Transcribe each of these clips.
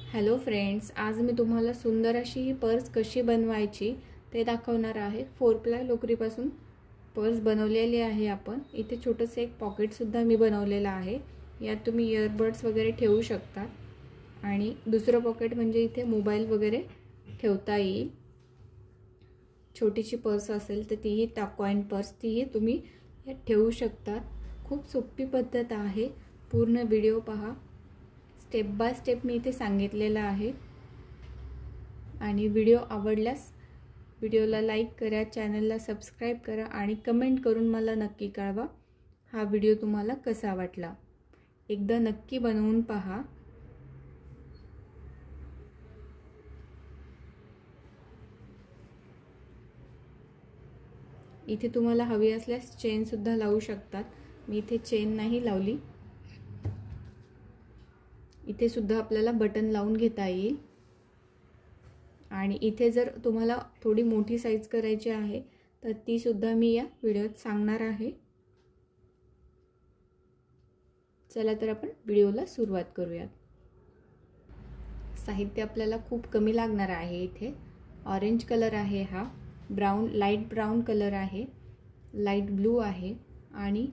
Hello friends, आज मी तुम्हाला सुंदर अशी ही पर्स कशी बनवायची ते दाखवणार आहे। 4 प्लाय लोकरीपासून पर्स बनवलेली आहे आपण। इथे छोटंसं एक पॉकेट सुद्धा मी बनवलेलं आहे। यात तुम्ही इयरबड्स वगैरे ठेवू शकता आणि दुसरं पॉकेट म्हणजे इथे मोबाईल वगैरे ठेवता येईल। छोटीशी पर्स असेल तर तीही कॉइन पर्स तीही तुम्ही यात ठेवू शकता। खूप सोपी पद्धत आहे, पूर्ण व्हिडिओ पहा। स्टेप बाय स्टेप मी इथे सांगितलेलं आहे आणि व्हिडिओ आवडल्यास व्हिडिओला लाईक करा, चॅनलला सबस्क्राइब करा आणि कमेंट करून मला नक्की कळवा हा व्हिडिओ तुम्हाला कसा वाटला। एकदा नक्की बनवून पहा। इथे तुम्हाला हवी असल्यास चेन सुद्धा लावू शकतात। मी इथे चेन नाही लावली। इथे सुद्धा आपल्याला बटन लावून घेता येईल आणि इथे जर तुम्हाला थोडी मोठी साइज करायची आहे तर ती सुद्धा मी या व्हिडिओत सांगणार आहे। चला तर आपण व्हिडिओला सुरुवात करूयात। साहित्य आपल्याला खूप कमी लागणार आहे। इथे ऑरेंज कलर आहे, हा ब्राउन लाईट ब्राउन कलर आहे, लाईट ब्लू आहे आणि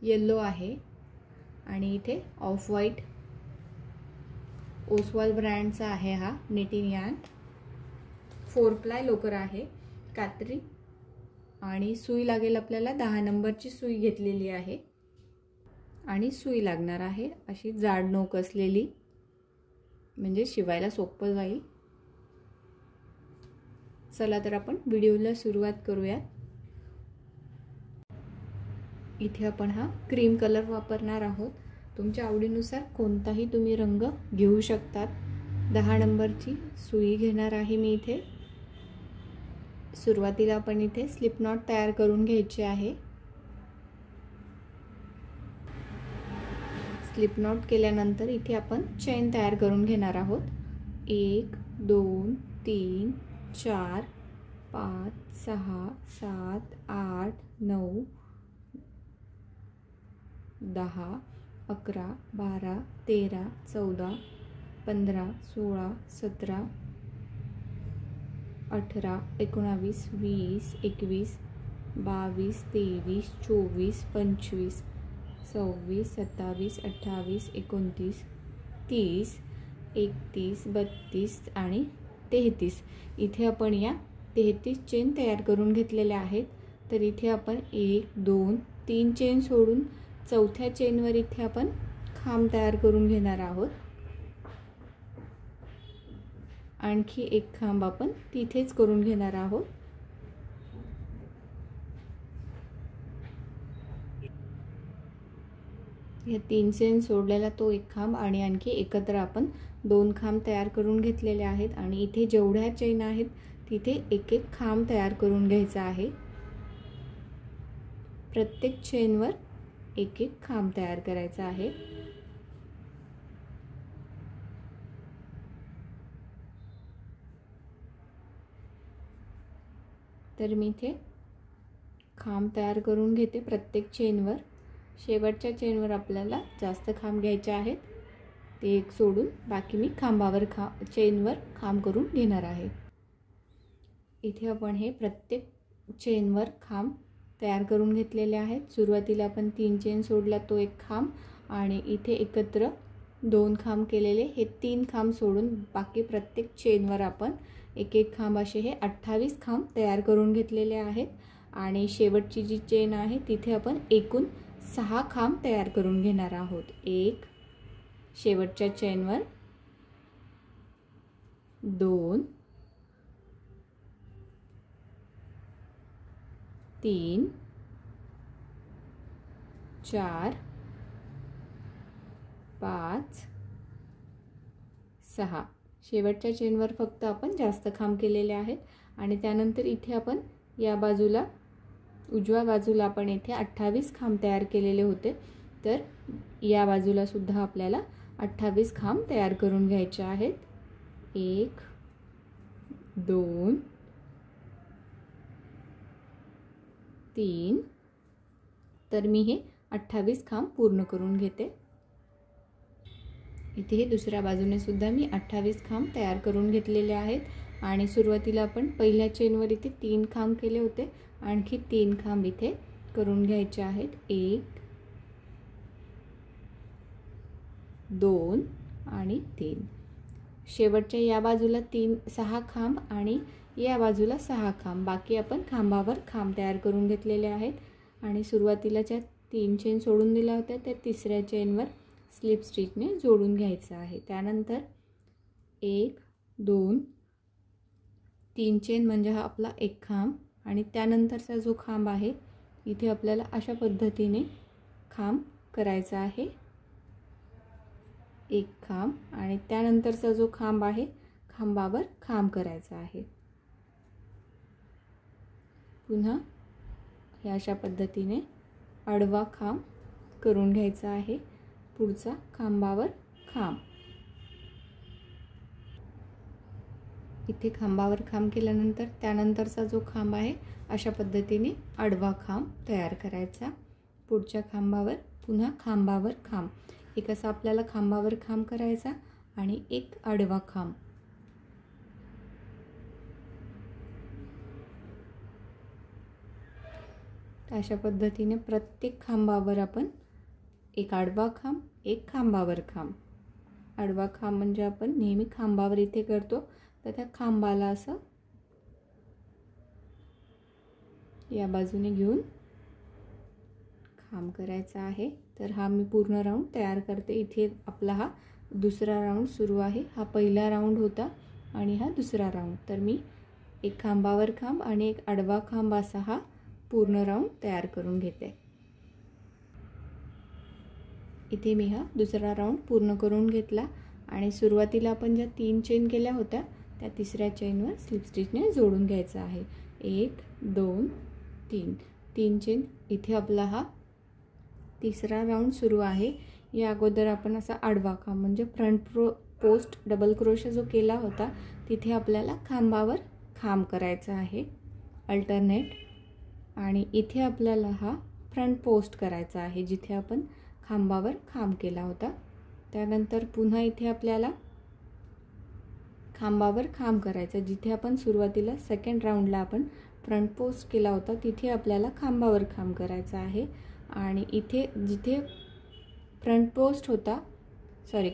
येलो आहे आणि इथे ऑफ व्हाईट ओसवाल ब्रँडचा आहे हा निटिंग यार्न। 4 प्लाय लोकर आहे, कात्री आणि सुई लागेल आपल्याला 10 नंबरची सुई घेतलेली आहे आणि सुई लागणार आहे अशी जाड नोक असलेली, म्हणजे शिवायला सोपं जाईल। चला तर आपण व्हिडिओला सुरुवात करूयात। इथे आपण हा क्रीम कलर वापरणार आहोत। तुमच्या आवडीनुसार कोणताही तुम्ही रंग घेऊ शकतात। 10 नंबरची सुई घेणार आहे मी इथे। सुरुवातीला आपण इथे स्लिप नॉट तयार करून घ्यायची आहे। स्लिप नॉट केल्यानंतर इथे आपण चेन तयार करून घेणार आहोत। 1 2 3 4 5 6 7 8 9 10 11 12 13 14 15 16 17 18 19 20 21 22 23 24 25 26 27 28 29 30 31 32 आणि 33 इथे आपण या 33 चेन तयार करून घेतलेल्या आहेत। तर इथे आपण 1 2 3 चेन सोडून चौथ्या चेनवर इथे आपण खांब तयार करून घेणार आहोत। आणखी एक खांब आपण तिथेच करून घेणार आहोत। या 3 चेन सोडलेला तो एक खांब आणि आणखी एकत्र आपण 2 खांब तयार करून घेतलेले आहेत आणि इथे जेवढ्या चेन आहेत तिथे एक एक खांब तयार करून घ्यायचा आहे। प्रत्येक चेनवर एक एक खांब तयार करायचा आहे। तर मी इथे खांब तयार करून घेते प्रत्येक चेनवर। शेवटच्या चेनवर आपल्याला जास्त खांब घ्यायचे आहेत, ते एक सोडून बाकी मी खांबावर चेनवर खांब करून घेणार आहे। इथे आपण हे प्रत्येक चेनवर खांब तयार करून घेतलेले आहेत। सुरुवातीला आपण 3 चेन सोडला तो एक खांब आणि इथे एकत्र 2 खांब केलेले, हे 3 खांब सोडून बाकी प्रत्येक चेनवर आपण एक एक खांब असे हे 28 खांब तयार करून घेतलेले आहेत आणि शेवटची जी चेन आहे तिथे आपण एकूण 6 खांब तयार करून घेणार आहोत। 1 शेवटच्या चेनवर 2 3 4 5 6 शेवटच्या चेनवर फक्त आपण जास्त खांब केलेले आहेत आणि त्यानंतर इथे आपण या बाजूला उजव्या बाजूला आपण इथे 28 खांब तयार केलेले होते। तर या बाजूला सुद्धा आपल्याला 28 खांब तयार करून घ्यायचे आहेत। 1 2 3 तर मी हे 28 खांब पूर्ण करून घेते। इथे दुसऱ्या बाजूने सुद्धा मी 28 खांब तयार करून घेतलेले आहेत आणि सुरुवातीला आपण पहिल्या चेनवर इथे 3 खांब केले होते, आणखी 3 खांब इथे करून घ्यायचे आहेत. 1 2 आणि 3. शेवटच्या या बाजूला 6 खांब आणि या बाजूला 6 खांब, बाकी आपण खांबावर खांब तयार करून घेतलेले आहेत आणि सुरुवातीला ज्या 3 चेन सोडून दिल्या होत्या त्या तिसऱ्या चेनवर स्लिप स्टिचने जोडून घ्यायचं आहे. त्यानंतर 1 2 3 चेन म्हणजे हा आपला एक खांब आणि त्यानंतरचा जो खांब आहे इथे आपल्याला अशा पद्धतीने खांब करायचा आहे. एक खांब आणि त्यानंतरचा जो खांब आहे खांबावर खांब करायचा आहे. पुन्हा हे अशा पद्धतीने आडवा खांब करून घ्यायचा आहे. पुढचा खांबावर खांब. इथे खांबावर खांब केल्यानंतर त्यानंतरचा जो खांब आहे अशा पद्धतीने आडवा खांब तयार करायचा. पुढच्या खांबावर पुन्हा खांबावर खांब. एक असा आपल्याला खांबावर खांब करायचा आणि एक आडवा खांब. अशा पद्धतीने प्रत्येक खांबावर आपण एक आडवा खांब, एक खांबावर खांब. आडवा खांब म्हणजे आपण नेहमी खांबावर इथे करतो, तर त्या खांबाला असं या बाजूने घेऊन खांब करायचा आहे. तर हा मी पूर्ण राऊंड तयार करते. इथे आपला हा दुसरा राऊंड सुरू आहे. हा पहिला राऊंड होता आणि हा दुसरा राऊंड. तर मी एक खांबावर खांब आणि एक आडवा खांब असा हा पूर्ण राऊंड तयार करून घेते. इथे मी हा दुसरा राऊंड पूर्ण करून घेतला आणि सुरुवातीला आपण ज्या 3 चेन केल्या होत्या त्या तिसऱ्या चेनवर स्लिप स्टिचने जोडून घ्यायचा आहे. 1 2 3 3 चेन. इथे आपला हा तिसरा राऊंड सुरू आहे. या अगोदर आपण असा आडवा खांब म्हणजे फ्रंट पोस्ट डबल क्रोशा जो केला होता तिथे आपल्याला खांबावर खांब करायचा आहे अल्टरनेट. आणि इथे आपल्याला हा फ्रंट पोस्ट करायचा आहे जिथे आपण खांबावर खांब केला होता. त्यानंतर पुन्हा इथे आपल्याला खांबावर खांब करायचा. जिथे आपण सुरुवातीला सेकंड राऊंडला आपण फ्रंट पोस्ट केला होता तिथे आपल्याला खांबावर खांब करायचा आहे. आणि इथे जिथे फ्रंट पोस्ट होता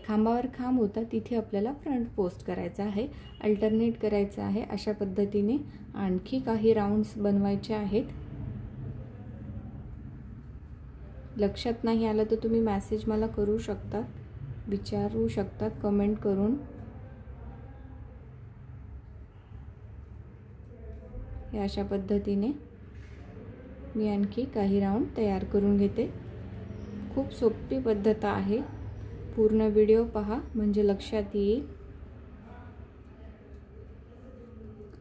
खांबावर खांब होता तिथे आपल्याला फ्रंट पोस्ट करायचा आहे. अल्टरनेट करायचं आहे. अशा पद्धतीने आणखी काही राऊंड्स बनवायचे आहेत. लक्षात नाही आलं तर तुम्ही मेसेज मला करू शकता, विचारू शकतात कमेंट करून. हे अशा पद्धतीने मी आणखी काही राऊंड तयार करून घेते. खूप सोपी पद्धत आहे. पूर्ण व्हिडिओ पहा म्हणजे लक्षात येईल.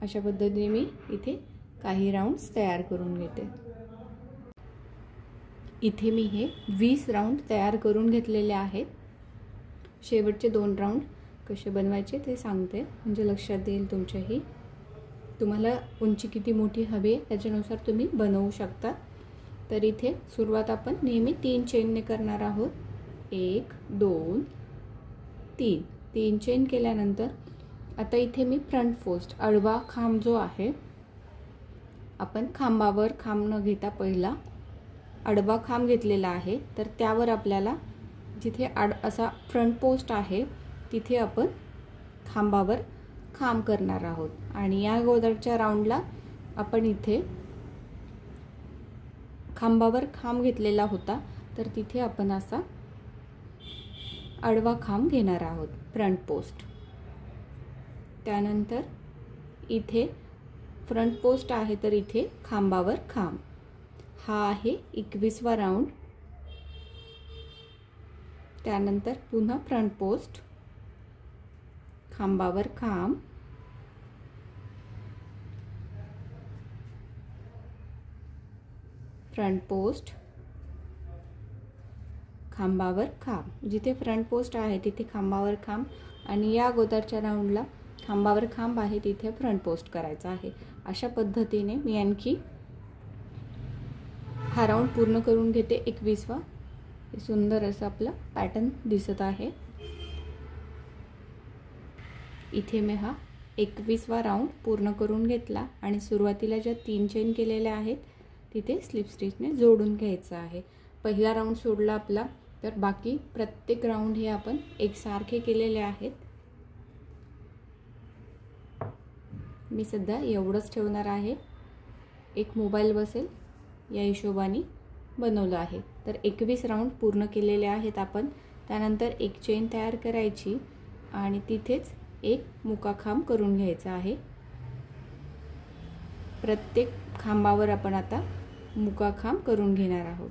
अशा पद्धतीने मी इथे काही राऊंड्स तयार करून घेते. इथे मी हे 20 राऊंड तयार करून घेतलेले आहेत. शेवटचे 2 राऊंड कसे बनवायचे ते सांगते म्हणजे लक्षात येईल तुमच्याही. तुम्हाला उंची किती मोठी हवी आहे त्याच्यानुसार तुम्ही बनवू शकता. तर इथे सुरुवात आपण नेहमी 3 चेनने करणार आहोत. 1 2 3 3 चेन केल्यानंतर आता इथे मी फ्रंट पोस्ट आडवा खांब जो आहे आपण खांबावर खांब न घेता पहिला आडवा खांब घेतलेला आहे. तर त्यावर आपल्याला जिथे असा फ्रंट पोस्ट आहे तिथे आपण खांबावर खांब करणार आहोत. आणि या अगोदरच्या राऊंडला आपण इथे खांबावर खांब घेतलेला होता तर तिथे आपण असा आडवा खांब घेणार आहोत फ्रंट पोस्ट. त्यानंतर इथे फ्रंट पोस्ट आहे तर इथे खांबावर खांब. हा आहे 21वा राऊंड. त्यानंतर पुन्हा फ्रंट पोस्ट खांबावर खांब. फ्रंट पोस्ट खांबावर खांब. जिथे फ्रंट पोस्ट आहे तिथे खांबावर खांब आणि या अगोदरच्या राऊंडला खांबावर खांब आहे तिथे फ्रंट पोस्ट करायचा आहे. अशा पद्धतीने मी आणखी हा राऊंड पूर्ण करून घेते 21वा. सुंदर असं आपला पॅटर्न दिसत आहे. इथे मी हा 21वा राऊंड पूर्ण करून घेतला आणि सुरुवातीला ज्या 3 चेन केलेल्या आहेत तिथे स्लिप स्टिचने जोडून घ्यायचं आहे. पहिला राऊंड सोडला आपला, तर बाकी प्रत्येक राऊंड हे आपण एकसारखे केलेले आहेत. मी सध्या एवढंच ठेवणार आहे, एक मोबाईल बसेल या हिशोबाने बनवलं आहे. तर 21 राऊंड पूर्ण केलेले आहेत आपण. त्यानंतर एक चेन तयार करायची आणि तिथेच एक मुकाखांब करून घ्यायचा आहे. प्रत्येक खांबावर आपण आता मुकाखांब करून घेणार आहोत.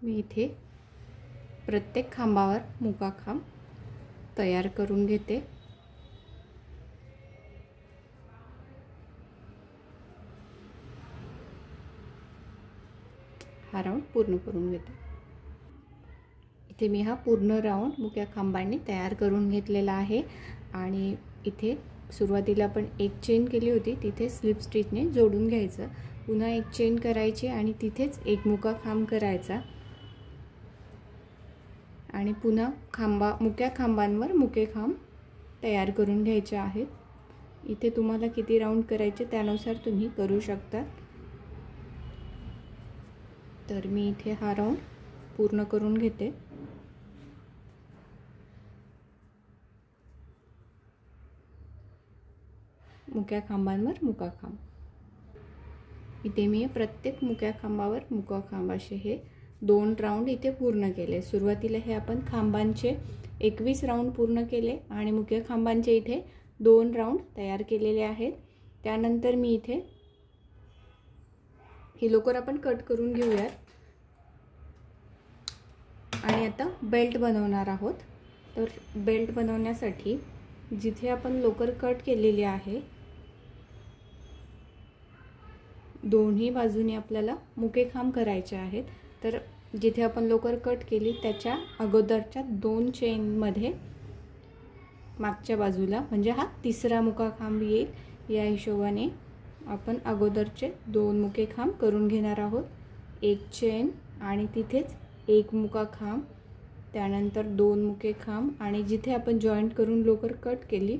मी इथे प्रत्येक खांबावर मुकाखांब तयार करून घेते. हा राऊंड पूर्ण करून घेते. इथे मी हा पूर्ण राऊंड मुक्या खांबांनी तयार करून घेतलेला आहे आणि इथे सुरुवातीला आपण एक चेन केली होती तिथे स्लिप स्टिचने जोडून घ्यायचं. पुन्हा एक चेन करायची आणि तिथेच एक मुकाखांब करायचा आणि पुन्हा मुक्या खांबांवर मुकेखांब तयार करून घ्यायचे आहेत. इथे तुम्हाला किती राऊंड करायचे त्यानुसार तुम्ही करू शकता. तर मी इथे हा राऊंड पूर्ण करून घेते. मुक्या खांबांवर मुकाखांब. इथे मी प्रत्येक मुक्या खांबावर मुकाखांब असे हे 2 राऊंड इथे पूर्ण केले. सुरुवातीला हे आपण खांबांचे 21 राऊंड पूर्ण केले आणि मुक्या खांबांचे इथे 2 राऊंड तयार केलेले आहेत. त्यानंतर मी इथे ही लोकर आपण कट करून घेऊयात आणि आता बेल्ट बनवणार आहोत. तर बेल्ट बनवण्यासाठी जिथे आपण लोकर कट केलेली आहे दोन्ही बाजूने आपल्याला मुकेखांब करायचे आहेत. तर जिथे आपण लोकर कट केली त्याच्या अगोदरच्या 2 चेनमध्ये मागच्या बाजूला म्हणजे हा तिसरा मुकाखांब येईल. या हिशोबाने आपण अगोदरचे 2 मुकेखांब करून घेणार आहोत. एक चेन आणि तिथेच एक मुकाखांब, त्यानंतर 2 मुकेखांब आणि जिथे आपण जॉईंट करून लोकर कट केली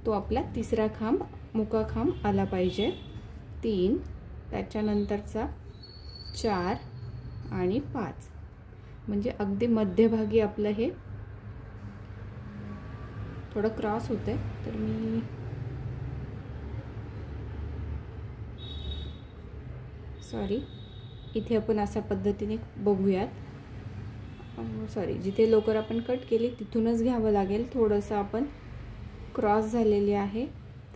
तो आपला तिसरा खांब मुकाखांब आला पाहिजे. 3, त्याच्यानंतरचा 4 आणि 5 म्हणजे अगदी मध्यभागी आपलं हे थोडं क्रॉस होतंय. तर मी इथे आपण अशा पद्धतीने बघूयात. जिथे लोकर आपण कट केली तिथूनच घ्यावं लागेल. थोडंसं आपण क्रॉस झालेली आहे.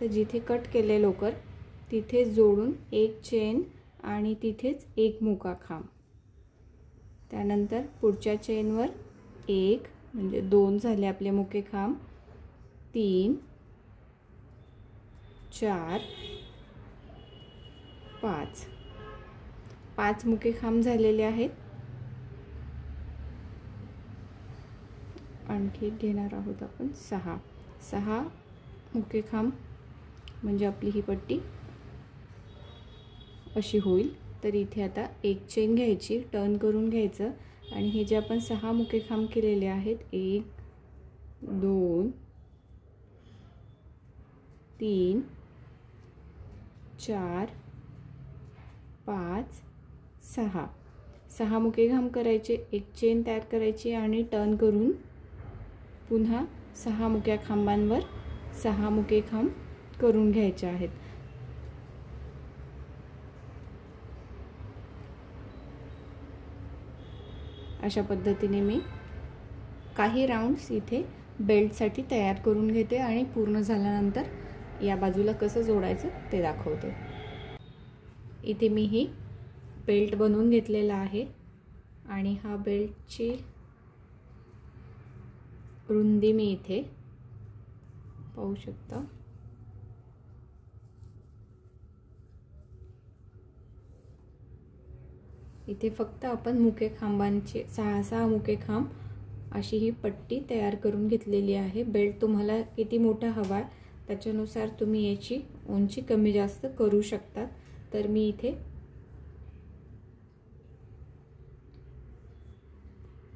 तर जिथे कट केले लोकर तिथे जोडून एक चेन आणि तिथेच एक मुकाखांब. त्यानंतर पुढच्या चेनवर एक म्हणजे 2 झाले आपले मुकेखांब. 3, 4, 5 मुकेखांब झालेले आहेत. आणखी घेणार आहोत आपण 6 मुकेखांब म्हणजे आपली ही पट्टी अशी होईल. तर इथे आता एक चेन घ्यायची, टर्न करून घ्यायचं आणि हे जे आपण 6 मुकेखांब केलेले आहेत 1, 2, 3, 4, 5, 6 मुकेखांब करायचे, एक चेन तयार करायची आणि टर्न करून पुन्हा 6 मुक्या खांबांवर 6 मुकेखांब करून घ्यायचे आहेत. अशा पद्धतीने मी काही राउंड्स इथे बेल्टसाठी तयार करून घेते आणि पूर्ण झाल्यानंतर या बाजूला कसं जोडायचं ते दाखवते. इथे मी ही बेल्ट बनवून घेतलेला आहे आणि हा बेल्टची रुंदी मी इथे पाहू शकता. इथे फक्त आपण मुके खांबांचे 6 मुके खांब अशी ही पट्टी तयार करून घेतलेली आहे. बेल्ट तुम्हाला किती मोठा हवा त्याच्यानुसार तुम्ही याची उंची कमी जास्त करू शकता. तर मी इथे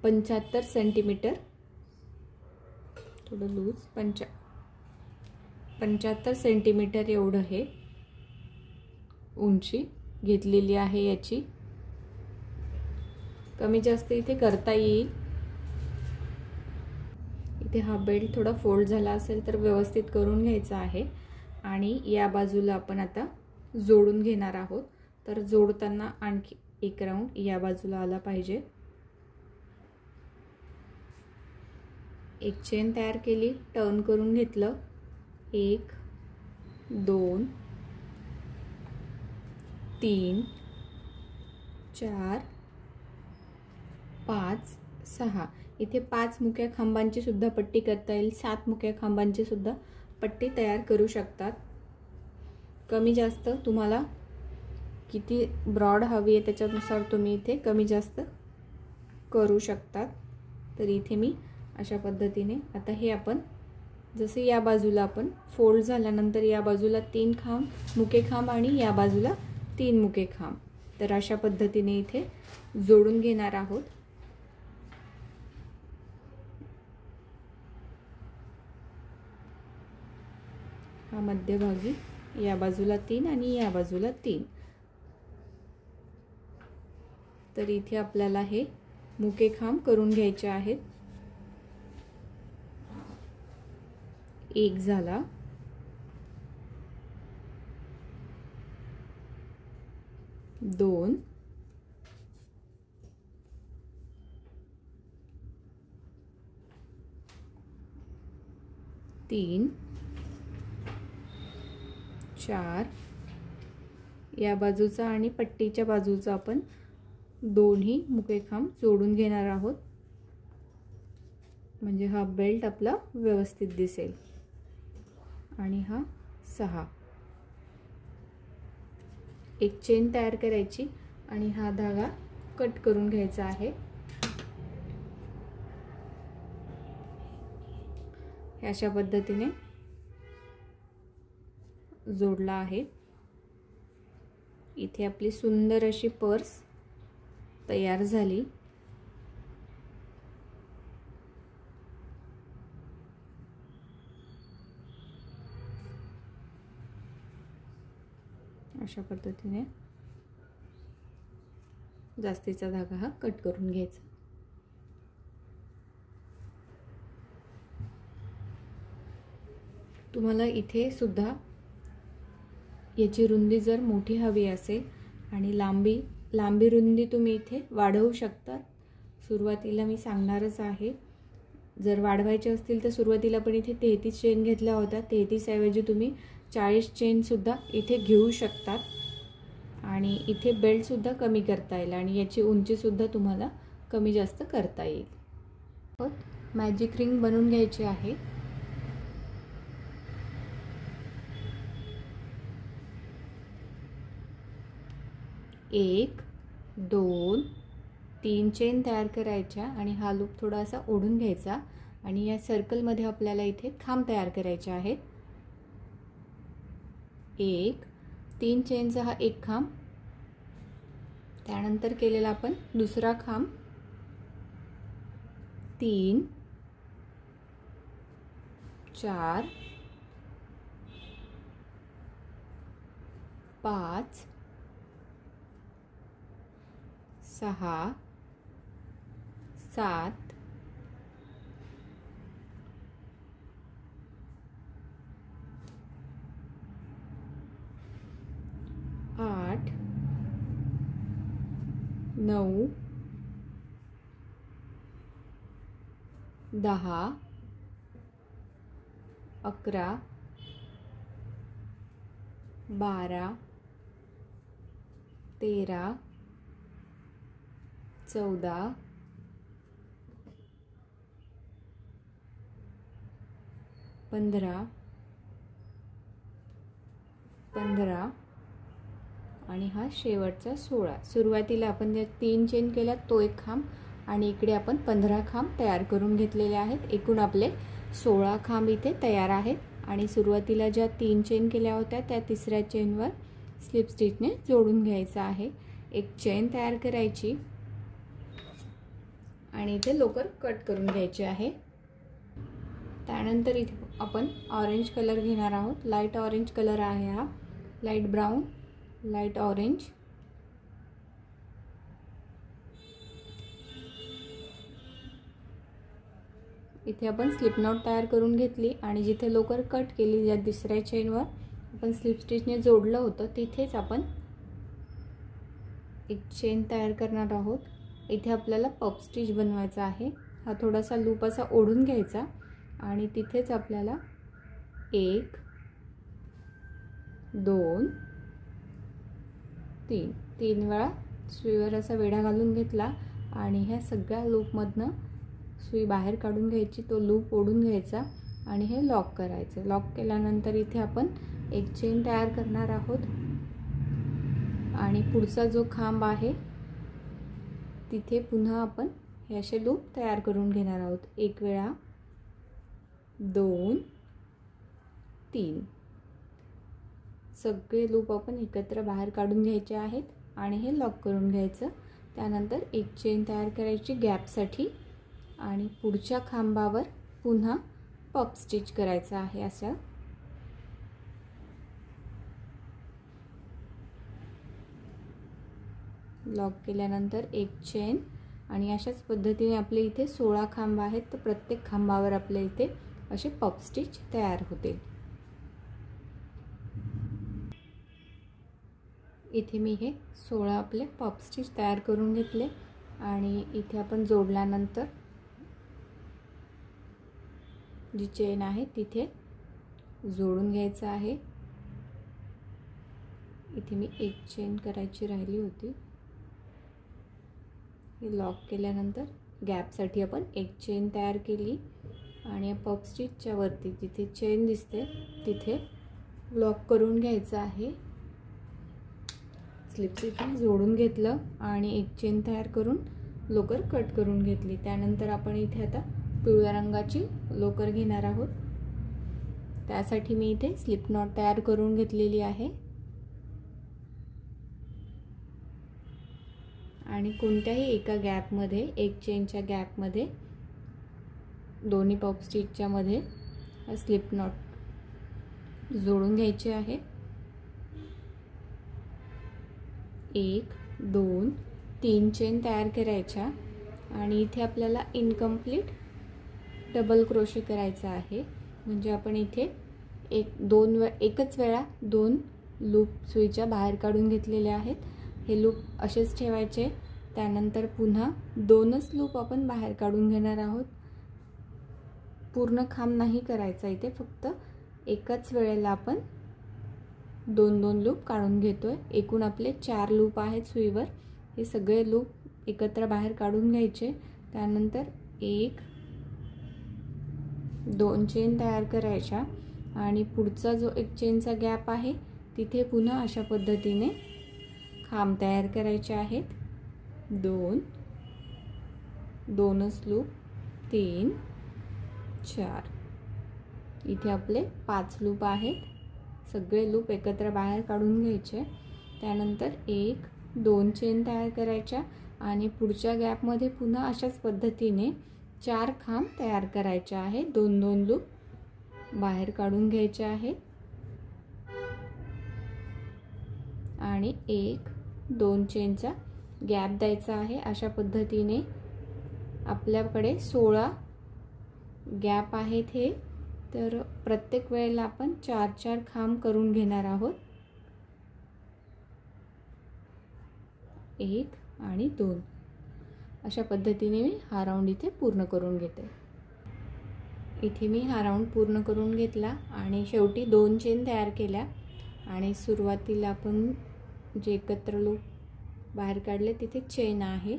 75 सेंटीमीटर थोडं लूज 75 सेंटीमीटर एवढं हे उंची घेतलेली आहे याची. कमी जास्त इथे करता येईल. इथे हा बेल्ट थोडा फोल्ड झाला असेल तर व्यवस्थित करून घ्यायचा आहे. आणि या बाजूला आपण आता जोडून घेणार आहोत. तर जोडताना आणखी एक राऊंड या बाजूला आला पाहिजे. एक चेन तयार केली, टर्न करून घेतलं. 1 2 3 4 5 6. इथे 5 मुख्य खांबांची सुद्धा पट्टी करता येईल. 7 मुख्य खांबांची सुद्धा पट्टी तयार करू शकतात. कमी जास्त तुम्हाला किती ब्रॉड हवी आहे त्याच्यानुसार तुम्ही इथे कमी जास्त करू शकतात. तर इथे मी अशा पद्धतीने आता हे आपण जसे या बाजूला आपण फोल्ड झाल्यानंतर या बाजूला 3 खांब मुके खांब आणि या बाजूला 3 मुके खांब, तर अशा पद्धतीने इथे जोडून घेणार आहोत. हा मध्यभागी या बाजूला 3 आणि या बाजूला 3. तर इथे आपल्याला हे मुके खांब करून घ्यायचे आहेत. 1 झाला, 2 3 4. या बाजूचा आणि पट्टीच्या बाजूचा आपण दोन्ही मुके खांब जोडून घेणार आहोत, म्हणजे हा बेल्ट आपला व्यवस्थित दिसेल. आणि हा 6. एक चेन तयार करायची आणि हा धागा कट करून घ्यायचा आहे. अशा पद्धतीने जोडला आहे. इथे आपली सुंदर अशी पर्स तयार झाली. अशा पद्धतीने जास्तीचा धागा हा कट करून घ्यायचा. तुम्हाला इथे सुद्धा याची रुंदी जर मोठी हवी असेल आणि लांबी रुंदी तुम्ही इथे वाढवू शकता. सुरुवातीला मी सांगणारच आहे, जर वाढवायचे असतील तर सुरुवातीला पण इथे 33 चेन घेतल्या होत्या. 33 ऐवजी तुम्ही 40 चेन सुद्धा इथे घेऊ शकतात. आणि इथे बेल्ट सुद्धा कमी करता येईल आणि याची उंची सुद्धा तुम्हाला कमी जास्त करता येईल. मॅजिक रिंग बनवून घ्यायची आहे. 1 2 3 चेन तयार करायच्या आणि हा लूप थोडासा ओढून घ्यायचा आणि या सर्कलमध्ये आपल्याला इथे खांब तयार करायचे आहेत. 1 3 चेनचा हा एक खांब, त्यानंतर केलेला आपण दुसरा खांब, 3 4 5 6 7 8 9 10 11 12 13 14 15 आणि हा शेवटचा 16. सुरुवातीला आपण ज्या 3 चेन केल्या तो एक खांब आणि इकडे आपण 15 खांब तयार करून घेतलेले आहेत. एकूण आपले 16 खांब इथे तयार आहेत. आणि सुरुवातीला ज्या 3 चेन केल्या होत्या त्या तिसऱ्या चेनवर स्लिप स्टिचने जोडून घ्यायचा आहे. एक चेन तयार करायची आणि इथे लोकर कट करून घ्यायची आहे. त्यानंतर इथे आपण ऑरेंज कलर घेणार आहोत. लाईट ऑरेंज कलर आहे हा, लाईट ब्राऊन, लाईट ऑरेंज. इथे आपण स्लिप नॉट तयार करून घेतली आणि जिथे लोकर कट केली या दुसऱ्या चेनवर आपण स्लिप स्टिचने जोडलं होतं तिथेच आपण एक चेन तयार करणार आहोत. इथे आपल्याला पफ स्टिच बनवायचा आहे. हा थोडासा लूप असा ओढून घ्यायचा आणि तिथेच आपल्याला 1 2 3 वेळा सुईवर असा वेढा घालून घेतला आणि ह्या सगळ्या लूपमधनं सुई बाहेर काढून घ्यायची, तो लूप ओढून घ्यायचा आणि हे लॉक करायचं. लॉक केल्यानंतर इथे आपण एक चेन तयार करणार आहोत आणि पुढचा जो खांब आहे तिथे पुन्हा आपण हे असे लूप तयार करून घेणार आहोत. 1 वेळा, 2 3 सगळे लूप आपण एकत्र बाहेर काढून घ्यायचे आहेत आणि हे लॉक करून घ्यायचं. त्यानंतर एक चेन तयार करायची गॅपसाठी आणि पुढच्या खांबावर पुन्हा पफ स्टिच करायचं आहे. असं लॉक केल्यानंतर एक चेन आणि अशाच पद्धतीने आपले इथे 16 खांब आहेत, तर प्रत्येक खांबावर आपल्या इथे असे पफ स्टिच तयार होतील. इथे मी हे 16 आपले पफ स्टिच तयार करून घेतले आणि इथे आपण जोडल्यानंतर जी चेन आहे तिथे जोडून घ्यायचं आहे. इथे मी एक चेन करायची राहिली होती. हे लॉक केल्यानंतर गॅपसाठी आपण एक चेन तयार केली आणि पफ स्टिचच्या वरती जिथे चेन दिसते तिथे लॉक करून घ्यायचं आहे. स्लिप स्टिचने जोडून घेतलं आणि एक चेन तयार करून लोकर कट करून घेतली. त्यानंतर आपण इथे आता पिवळ्या रंगाची लोकर घेणार आहोत. त्यासाठी मी इथे स्लिप नॉट तयार करून घेतलेली आहे आणि कोणत्याही एका गॅपमध्ये, एक चेनच्या गॅपमध्ये दोन्ही पफ स्टिचच्या मध्ये स्लिप नॉट जोडून घ्यायचे आहे. 1 2 3 चेन तयार करायच्या आणि इथे आपल्याला इनकम्प्लीट डबल क्रोशे करायचा आहे. म्हणजे आपण इथे एकच वेळा 2 लूप सुईच्या बाहेर काढून घेतलेले आहेत. हे लूप असेच ठेवायचे. त्यानंतर पुन्हा 2च लूप आपण बाहेर काढून घेणार आहोत. पूर्ण खांब नाही करायचा इथे, फक्त एकाच वेळेला आपण 2 लूप काढून घेतोय. एकूण आपले 4 लूप आहेत सुईवर. हे सगळे लूप एकत्र बाहेर काढून घ्यायचे. त्यानंतर 1 2 चेन तयार करायच्या आणि पुढचा जो एक चेनचा गॅप आहे तिथे पुन्हा अशा पद्धतीने खांब तयार करायचे आहेत. 2च लूप, 3 4 इथे आपले 5 लूप आहेत. सगळे लूप एकत्र बाहेर काढून घ्यायचे. त्यानंतर 1 2 चेन तयार करायच्या आणि पुढच्या गॅपमध्ये पुन्हा अशाच पद्धतीने 4 खांब तयार करायचे आहेत. 2 लूप बाहेर काढून घ्यायचे आहेत आणि 1 2 चेनचा गॅप द्यायचा आहे. अशा पद्धतीने आपल्याकडे 16 गॅप आहेत हे. तर प्रत्येक वेळेला आपण 4 खांब करून घेणार आहोत. 1 आणि 2 अशा पद्धतीने मी हा राऊंड इथे पूर्ण करून घेते. इथे मी हा राऊंड पूर्ण करून घेतला आणि शेवटी 2 चेन तयार केल्या आणि सुरुवातीला आपण जे एकत्र लूप बाहेर काढले तिथे चेन आहे.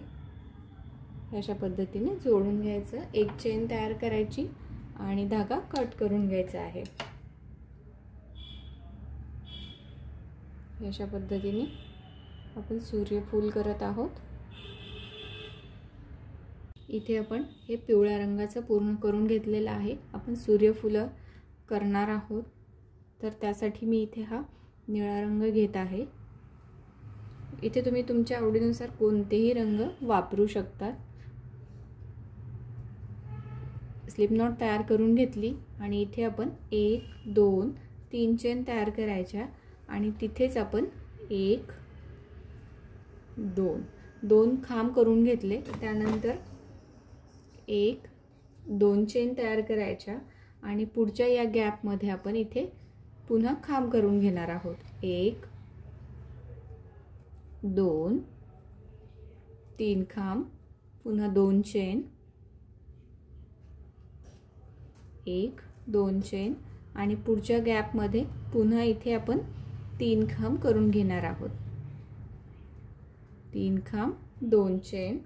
अशा पद्धतीने जोडून घ्यायचं. एक चेन तयार करायची आणि धागा कट करून घ्यायचा आहे. अशा पद्धतीने आपण सूर्यफूल करत आहोत. इथे आपण हे पिवळ्या रंगाचं पूर्ण करून घेतलेलं आहे. आपण सूर्यफूल करणार आहोत, तर त्यासाठी मी इथे हा निळा रंग घेत आहे. इथे तुम्ही तुमच्या आवडीनुसार कोणतेही रंग वापरू शकता. स्लिप नॉट तयार करून घेतली आणि इथे आपण 1 2 3 चेन तयार करायच्या आणि तिथेच आपण 1 2 2 खांब करून घेतले। त्यानंतर 1 2 चेन तयार करायच्या आणि पुढच्या या गॅप मध्ये आपण इथे पुन्हा खांब करून घेणार आहोत। 1 2 3 खांब, पुन्हा 2 चेन, 1 2 चेन आणि पुढच्या गॅप मध्ये पुन्हा इथे आपण 3 खांब करून घेणार आहोत। 3 खांब 2 चेन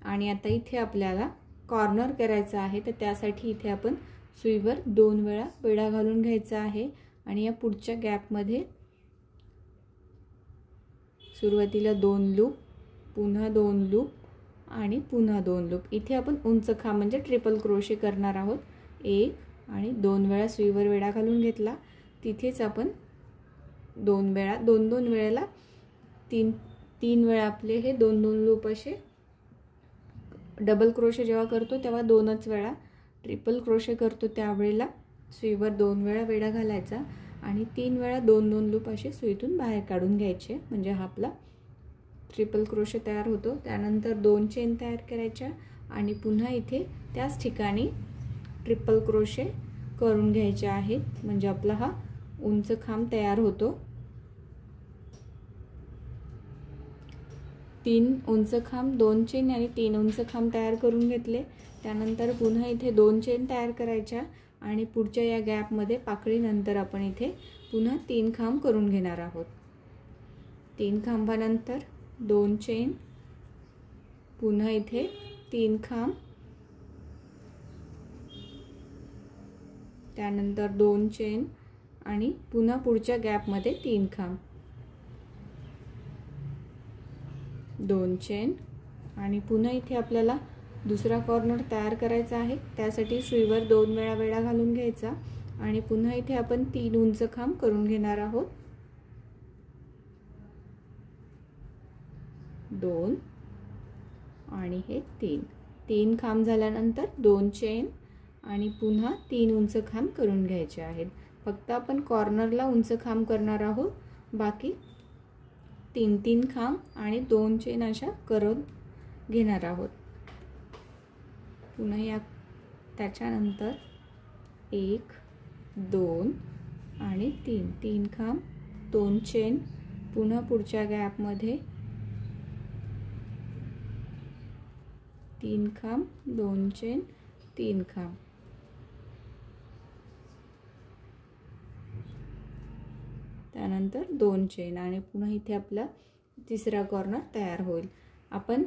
आणि आता इथे आपल्याला कॉर्नर करायचा आहे, तर त्यासाठी इथे आपण सुईवर 2 वेळा वेढा घालून घ्यायचा आहे आणि या पुढच्या गॅप मध्ये सुरुवातीला 2 लूप, पुन्हा 2 लूप आणि पुन्हा 2 लूप। इथे आपण उंच खांब म्हणजे ट्रिपल क्रोशे करणार आहोत। 1 आणि 2 वेळा सुईवर वेढा घालून घेतला, तिथेच आपण 2 वेळा 2 2 वेळेला 3 वेळा आपले हे 2 2 लूप असे डबल क्रोशे जेव्हा करतो तेव्हा 2च वेळा, ट्रिपल क्रोशे करतो त्यावेळेला सुईवर 2 वेळा वेढा घालायचा आणि 3 वेळा 2 2 लूप असे सुईतून बाहेर काढून घ्यायचे, म्हणजे हा आपला ट्रिपल क्रोशे तयार होतो। त्यानंतर 2 चेन तयार करायच्या आणि पुन्हा इथे त्याच ठिकाणी ट्रिपल क्रोशे करून घ्यायचे आहेत, म्हणजे आपला हा उंच खांब तयार होतो। 3 उंच खांब, 2 चेन आणि 3 उंच खांब तयार करून घेतले। त्यानंतर पुन्हा इथे 2 चेन तयार करायच्या आणि पुढच्या या गॅप मध्ये पाकळी नंतर आपण इथे पुन्हा 3 खांब करून घेणार आहोत। 3 खांबानंतर 2 चेन, पुन्हा इथे 3 खांब, त्यानंतर 2 चेन आणि पुन्हा पुढच्या गॅप मध्ये 3 खांब, 2 चेन आणि पुन्हा इथे आपल्याला दुसरा कॉर्नर तयार करायचा आहे। त्यासाठी सुईवर 2 वेळा वेढा घालून घ्यायचा आणि पुन्हा इथे आपण 3 उंच खांब करून घेणार आहोत। 2 आणि हे 3 खांब झाल्यानंतर 2 चेन आणि पुन्हा 3 उंच खांब करून घ्यायचे आहेत। फक्त आपण कॉर्नरला उंच खांब करणार आहोत, बाकी 3 खांब आणि 2 चेन अशा करून घेणार आहोत। पुन्हा या त्याच्यानंतर 1 2 आणि 3 खांब, 2 चेन, पुन्हा पुढच्या गॅप मध्ये 3 खांब, 2 चेन, 3 खांब, त्यानंतर 2 चेन आणि पुन्हा इथे आपला तिसरा कॉर्नर तयार होईल। आपण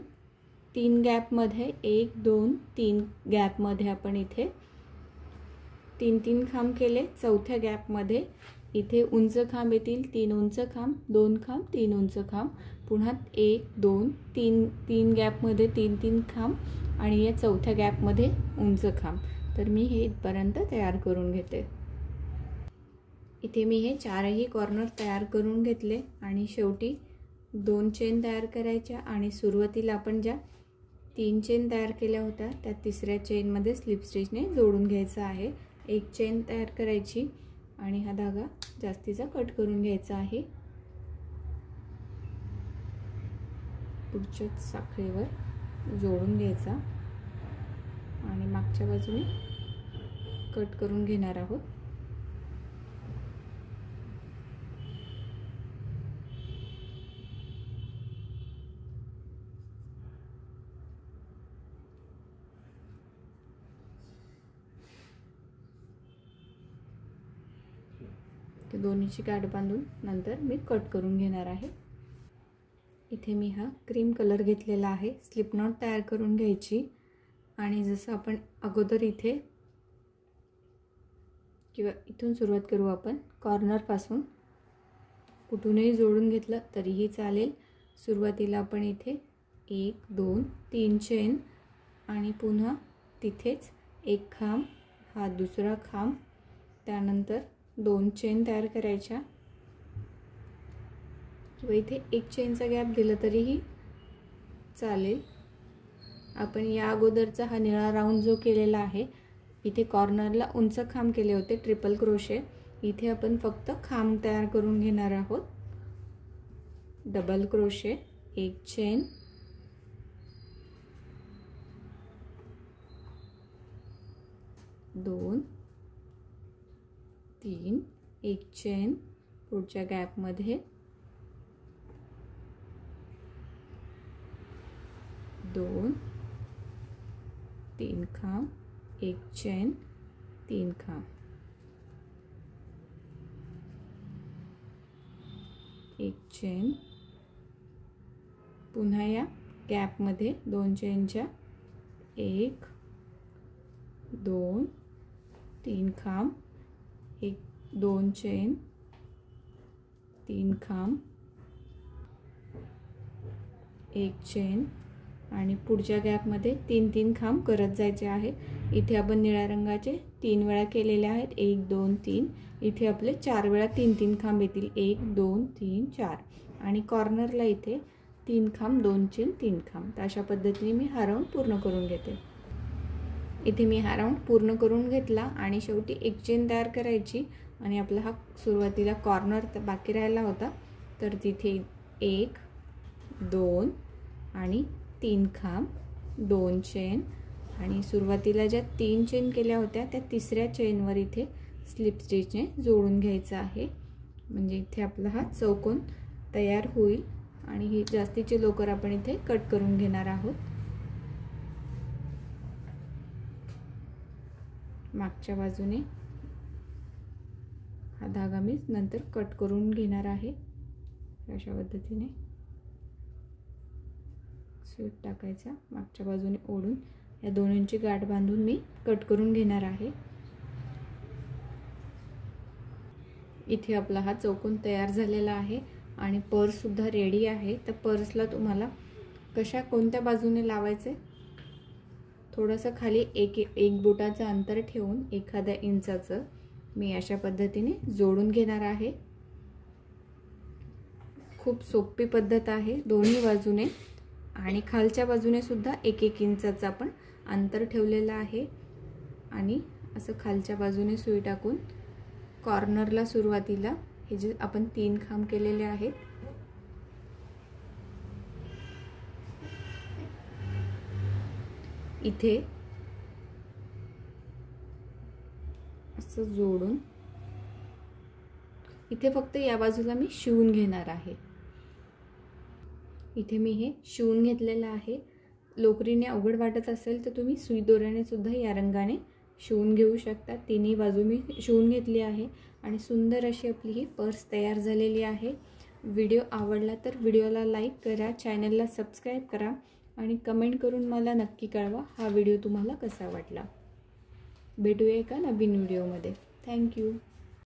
3 गॅप मध्ये 1 2 3 गॅप मध्ये आपण इथे 3 खांब केले। चौथ्या गॅप मध्ये इथे उंच खांब येतील, 3 उंच खांब, 2 खांब, 3 उंच खांब, पुन्हा 1 2 3 गॅप मध्ये 3 खांब आणि या चौथ्या गॅप मध्ये उंच खांब। तर मी हे इथपर्यंत तयार करून घेते। इथे मी हे 4ही कॉर्नर तयार करून घेतले आणि शेवटी 2 चेन तयार करायच्या आणि सुरुवातीला आपण ज्या 3 चेन तयार केल्या होत्या त्या तिसऱ्या चेन मध्ये स्लिप स्टिचने जोडून घ्यायचा आहे। 1 चेन तयार करायची आणि हा धागा जास्तीचा कट करून घ्यायचा आहे। पुढच्या साखळीवर जोडून घ्यायचा आणि मागच्या बाजूने कट करून घेणार आहोत। ते दोन्हीची गाठ बांधून नंतर मी कट करून घेणार आहे। इथे मी हा क्रीम कलर घेतलेला आहे। स्लिप नॉट तयार करून घ्यायची आणि जसं आपण अगोदर इथे किंवा इथून सुरुवात करू, आपण कॉर्नर पासून कुठूनही जोडून घेतलं तरीही चालेल। सुरुवातीला आपण इथे 1 2 3 चेन आणि पुन्हा तिथेच 1 खांब, हा दुसरा खांब, त्यानंतर 2 चेन तयार करायच्या किंवा इथे 1 चेनचा गॅप दिला तरीही चालेल। आपण या अगोदरचा हा निळा राऊंड जो केलेला आहे इथे कॉर्नरला उंच खांब केले होते ट्रिपल क्रोशे. इथे आपण फक्त खांब तयार करून घेणार आहोत. डबल क्रोशे, एक चेन, दोन, तीन, एक चेन, पुढच्या गॅपमध्ये दोन, तीन खांब, एक चेन, तीन खांब, एक चेन, पुन्हा या गॅपमध्ये दोन चेनच्या एक, दोन, तीन खांब, एक, दोन चेन, तीन खांब, एक चेन आणि पुढच्या गॅपमध्ये तीन तीन खांब करत जायचे आहे. इथे आपण निळ्या रंगाचे 3 वेळा केलेले आहेत. 1 2 3. इथे आपले 4 वेळा 3 3 खांब येतील. 1 2 3 4 आणि कॉर्नरला इथे 3 खांब, 2 चेन, 3 खांब. तर अशा पद्धतीने मी हा राऊंड पूर्ण करून घेते. इथे मी हा राऊंड पूर्ण करून घेतला आणि शेवटी एक चेन तयार करायची आणि आपला हा सुरुवातीला कॉर्नर बाकी राहिला होता तर तिथे 1 2 आणि 3 खांब, 2 चेन आणि सुरुवातीला ज्या 3 चेन केल्या होत्या त्या तिसऱ्या चेनवर इथे स्लिप स्टिचने जोडून घ्यायचं आहे. म्हणजे इथे आपला हा चौकोन तयार होईल आणि ही जास्तीचे लोकर आपण इथे कट करून घेणार आहोत. मागच्या बाजूने हा धागा मी नंतर कट करून घेणार आहे. अशा पद्धतीने स्वीट टाकायचा, मागच्या बाजूने ओढून या दोन्हींची गाठ बांधून मी कट करून घेणार आहे. इथे आपला हा चौकोन तयार झालेला आहे आणि पर्स सुद्धा रेडी आहे. तर पर्सला तुम्हाला कोणत्या बाजूने लावायचे, थोडंसं खाली एक बोटाचं अंतर ठेवून 1 इंचाचं मी अशा पद्धतीने जोडून घेणार आहे. खूप सोपी पद्धत आहे. दोन्ही बाजूने आणि खालच्या बाजूने सुद्धा 1 इंचाचं आपण अंतर ठेवलेलं आहे आणि असं खालच्या बाजूने सुई टाकून कॉर्नरला सुरुवातीला हे जे आपण 3 खांब केलेले आहेत इथे असं जोडून इथे फक्त या बाजूला मी शिवून घेणार आहे. इथे मी हे शिवून घेतलेलं आहे. लोकरीने अवघड वाटत असेल तर तुम्ही सुई दोऱ्याने सुद्धा या रंगाने शिवून घेऊ शकता. तिन्ही बाजू मी शिवून घेतली आहे आणि सुंदर अशी आपली ही पर्स तयार झालेली आहे. व्हिडिओ आवडला तर व्हिडिओला लाईक करा, चॅनलला सबस्क्राईब करा आणि कमेंट करून मला नक्की कळवा हा व्हिडिओ तुम्हाला कसा वाटला. भेटूया एका नवीन व्हिडिओमध्ये. थँक्यू.